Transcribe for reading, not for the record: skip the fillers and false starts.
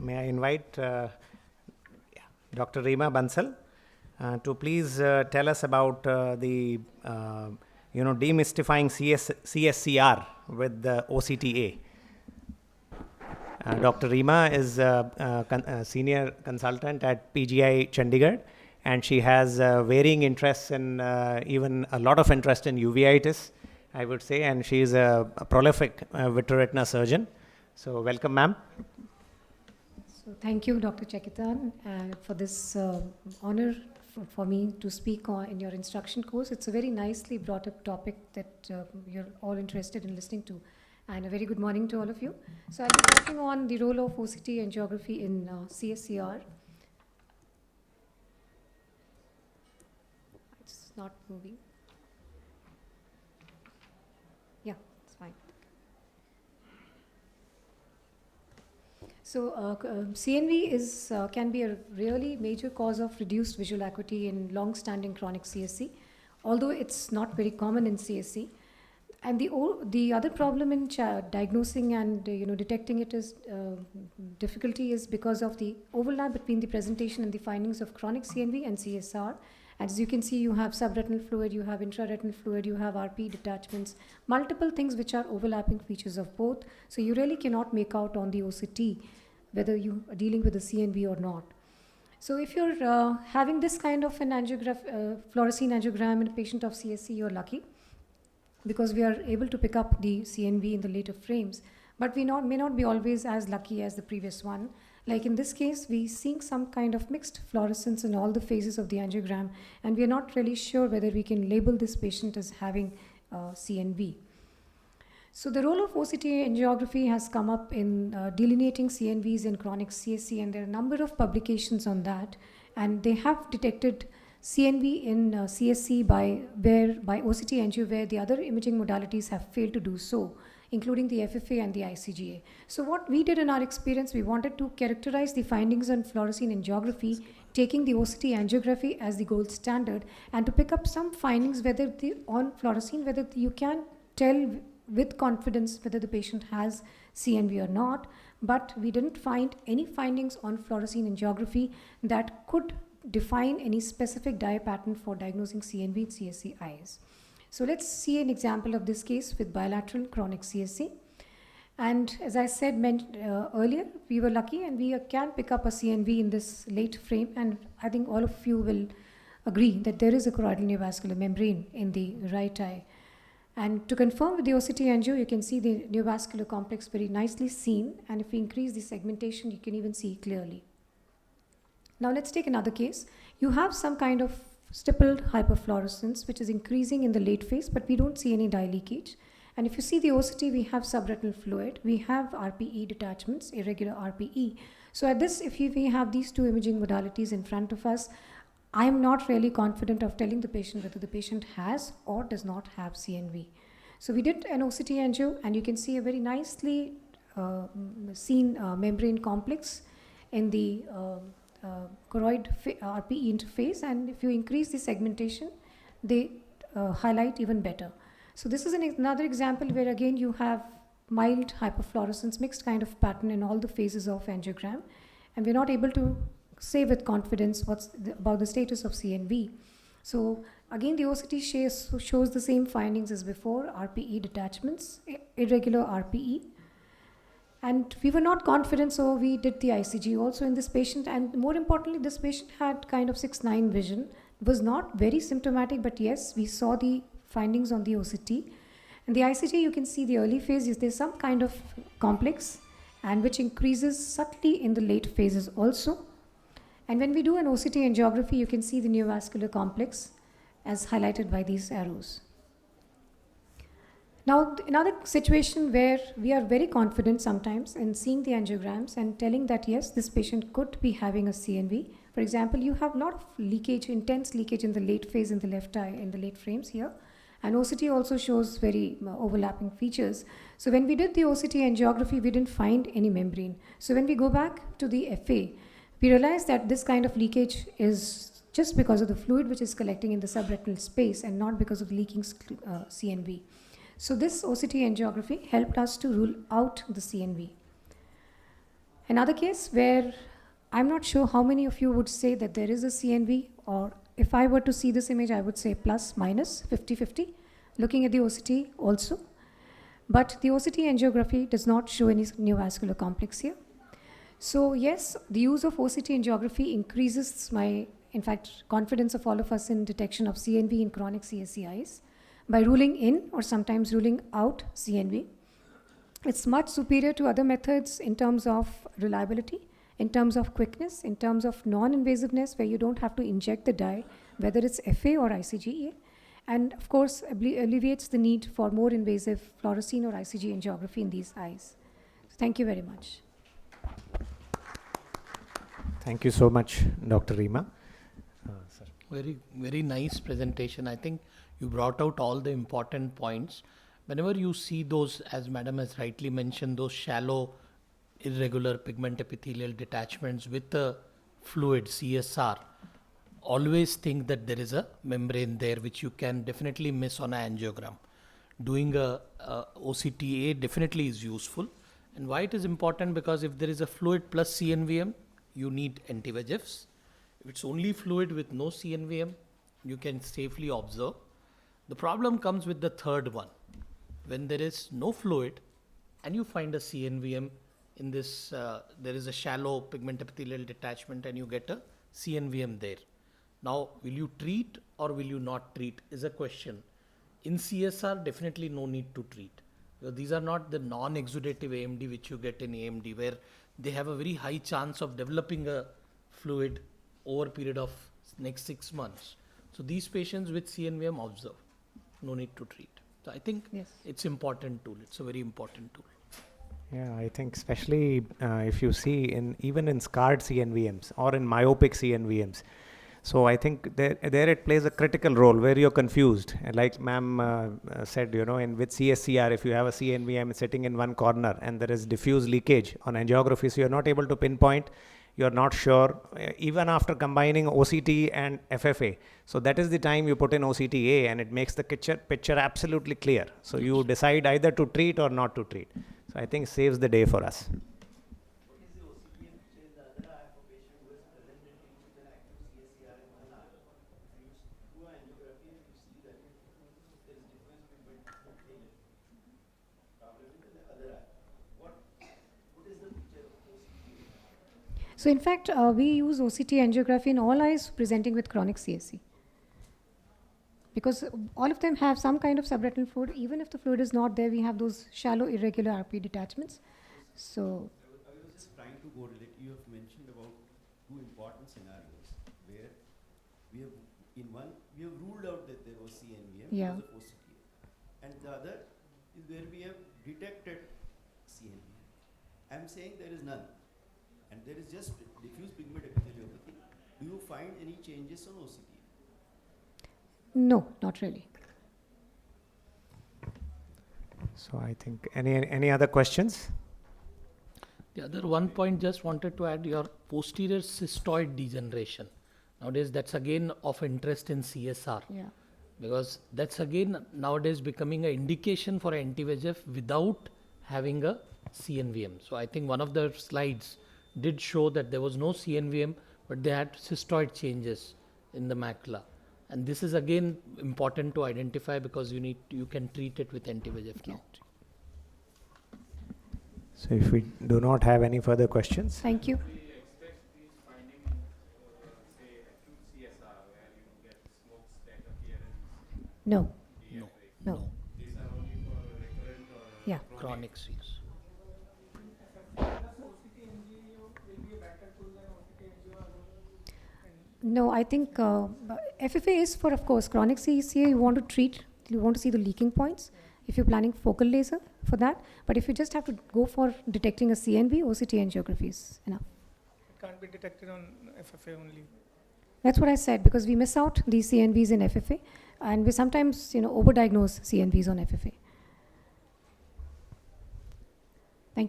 may I invite Dr. REEMA BANSAL to please tell us about the demystifying CSCR with the OCTA. Dr. REEMA is a senior consultant at PGI Chandigarh, and she has varying interests in even a lot of interest in uveitis, I would say, and she is a prolific vitreoretina surgeon. So welcome, ma'am. So thank you, Dr. Chekitan, for this honor for me to speak in your instruction course. It's a very nicely brought up topic that you're all interested in listening to. And a very good morning to all of you. So I'll be talking on the role of OCTA and geography in CSCR. It's not moving. Yeah, it's fine. So CNV is can be a really major cause of reduced visual acuity in long-standing chronic CSC, although it's not very common in CSC. And the other problem in diagnosing and detecting it is difficulty is because of the overlap between the presentation and the findings of chronic CNV and CSR. As you can see, you have subretinal fluid, you have intraretinal fluid, you have RP detachments, multiple things which are overlapping features of both. So you really cannot make out on the OCT whether you are dealing with a CNV or not. So if you're having this kind of an fluorescein angiogram in a patient of CSC, you're lucky, because we are able to pick up the CNV in the later frames, but we may not be always as lucky as the previous one. Like in this case, we're seeing some kind of mixed fluorescence in all the phases of the angiogram, and we are not really sure whether we can label this patient as having CNV. So the role of OCTA angiography has come up in delineating CNVs in chronic CSC, and there are a number of publications on that, and they have detected CNV in CSC by OCT angio, where the other imaging modalities have failed to do so, including the FFA and the ICGA. So what we did in our experience, we wanted to characterize the findings on fluorescein angiography, taking the OCT angiography as the gold standard, and to pick up some findings on fluorescein, whether you can tell with confidence whether the patient has CNV or not. But we didn't find any findings on fluorescein angiography that could define any specific dye pattern for diagnosing CNV in CSC eyes. So let's see an example of this case with bilateral chronic CSC. And as I said earlier, we were lucky and we can pick up a CNV in this late frame, and I think all of you will agree that there is a choroidal neovascular membrane in the right eye. And to confirm with the OCT angio, you can see the neovascular complex very nicely seen, and if we increase the segmentation, you can even see clearly. Now let's take another case. You have some kind of stippled hyperfluorescence which is increasing in the late phase, but we don't see any dye leakage. And if you see the OCT, we have subretinal fluid, we have RPE detachments, irregular RPE. So at this, if we have these two imaging modalities in front of us, I am not really confident of telling the patient whether the patient has or does not have CNV. So we did an OCT angio, and you can see a very nicely seen membrane complex in the choroid RPE interface, and if you increase the segmentation, they highlight even better. So this is another example where again you have mild hyperfluorescence, mixed kind of pattern in all the phases of angiogram, and we're not able to say with confidence about the status of CNV. So again, the OCT shows the same findings as before: RPE detachments, irregular RPE. And we were not confident, so we did the ICG also in this patient. And more importantly, this patient had kind of 6/9 vision. It was not very symptomatic, but yes, we saw the findings on the OCT. And the ICG, you can see the early phase, there's some kind of complex, and which increases subtly in the late phases also. And when we do an OCT angiography, you can see the neovascular complex as highlighted by these arrows. Now, another situation where we are very confident sometimes in seeing the angiograms and telling that yes, this patient could be having a CNV. For example, you have a lot of leakage, intense leakage in the late phase in the left eye, in the late frames here. And OCT also shows very overlapping features. So when we did the OCT angiography, we didn't find any membrane. So when we go back to the FA, we realized that this kind of leakage is just because of the fluid which is collecting in the subretinal space and not because of leaking CNV. So this OCT angiography helped us to rule out the CNV. Another case where I'm not sure how many of you would say that there is a CNV, or if I were to see this image, I would say plus minus 50-50, looking at the OCT also. But the OCT angiography does not show any neovascular complex here. So yes, the use of OCT angiography increases in fact, confidence of all of us in detection of CNV in chronic CSCIs by ruling in or sometimes ruling out CNV. It's much superior to other methods in terms of reliability, in terms of quickness, in terms of non-invasiveness, where you don't have to inject the dye, whether it's FA or ICGA, and of course alleviates the need for more invasive fluorescein or ICG angiography in these eyes. So thank you very much. Thank you so much, Dr. REEMA. Sir. Very, very nice presentation. I think you brought out all the important points. Whenever you see those, as Madam has rightly mentioned, those shallow, irregular pigment epithelial detachments with the fluid CSR, always think that there is a membrane there, which you can definitely miss on an angiogram. Doing a OCTA definitely is useful. And why it is important? Because if there is a fluid plus CNVM, you need anti-VEGFs. If it's only fluid with no CNVM, you can safely observe. The problem comes with the third one. When there is no fluid and you find a CNVM in this, there is a shallow pigment epithelial detachment and you get a CNVM there. Now, will you treat or will you not treat is a question. In CSR, definitely no need to treat. Because these are not the non-exudative AMD which you get in AMD, where they have a very high chance of developing a fluid over a period of next 6 months. So these patients with CNVM observe, no need to treat. So I think it's important tool. It's a very important tool. Yeah, I think especially if you see even in scarred CNVMs or in myopic CNVMs. So I think there it plays a critical role where you're confused. Like ma'am said, with CSCR, if you have a CNVM sitting in one corner and there is diffuse leakage on angiography, so you're not able to pinpoint, you're not sure, even after combining OCT and FFA. So that is the time you put in OCTA and it makes the picture absolutely clear. So you decide either to treat or not to treat. So I think it saves the day for us. So in fact, we use OCT angiography in all eyes presenting with chronic CSC. Because all of them have some kind of subretinal fluid. Even if the fluid is not there, we have those shallow irregular RP detachments. So I was just trying to go relate. You have mentioned about two important scenarios where we have ruled out that there was CNVM because of OCTA. And the other is where we have detected CNVM. I'm saying there is none. And there is just diffuse pigment epitheliopathy. Do you find any changes on OCTA? No, not really. So I think any other questions? The other one point just wanted to add, your posterior cystoid degeneration. Nowadays, that's again of interest in CSR. Yeah. Because that's again nowadays becoming an indication for anti-VEGF without having a CNVM. So I think one of the slides did show that there was no CNVM, but they had cystoid changes in the macula. And this is again important to identify because you can treat it with anti-VEGF now. So if we do not have any further questions. Thank you. We expect these findings in, say, acute CSR where you get smoke stack appearance? No. No. These are only for recurrent or Chronic CS. No, I think FFA is for, of course, chronic CSCA. You want to treat, you want to see the leaking points if you're planning focal laser for that. But if you just have to go for detecting a CNV, OCT angiography is enough. It can't be detected on FFA only. That's what I said, because we miss out these CNVs in FFA, and we sometimes, overdiagnose CNVs on FFA.